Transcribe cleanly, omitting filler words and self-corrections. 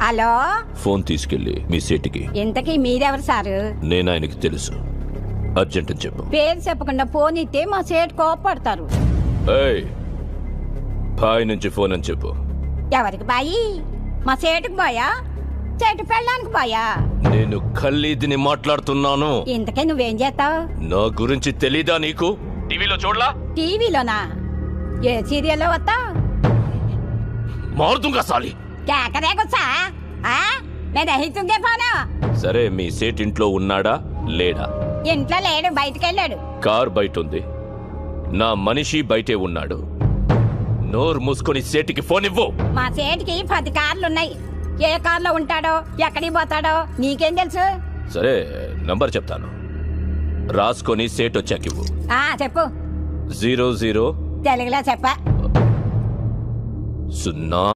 Hello, phone తీసుకెళ్ళి మీ సేటికి. ఇంతకీ మీరెవరు సారు? నేను ఆయనకి తెలుసు, అర్జెంట్ అని చెప్పు. పేరు చెప్పకుండా ఫోన్ ఇస్తే మా సేటు కోపడతారు. ఏయ్, బాయ్ నుంచి ఫోన్ అని చెప్పు. ఎవరికి బాయి? మా సేటుకు బాయా, చెట్టు పెళ్ళడానికి బాయా? నేను ఖల్లీదిని మాట్లాడుతున్నాను. ఇంతకీ నువ్వేం చేస్తావు? నా గురించి తెలీదా నీకు? టీవీలో చూడలా? టీవీలోనా? ఏ సీరియల్లో వస్తా? మారుతుంగా సాలి. కేకరేకొచ్చా? నేను రహితుంగే ఫోను. సరే, మీ సేట్ ఇంట్లో ఉన్నాడా లేడా? ఇంట్లో లేడు, బయటకెళ్ళాడు. కార్ బయట ఉంది, నా మనిషి బయటే ఉన్నాడు. నోరు మూసుకొని సేటికి ఫోన్ ఇవ్వు. మా సేటికి 10 కార్లున్నాయి. ఏ కార్లో ఉంటాడో, ఎక్కడికి పోతాడో నీకేం తెలుసు? సరే, నంబర్ చెప్తాను, రాసుకొని సేట్ వచ్చాకివ్వు. చెప్పు. 00 తెలుగులో చెప్ప. 0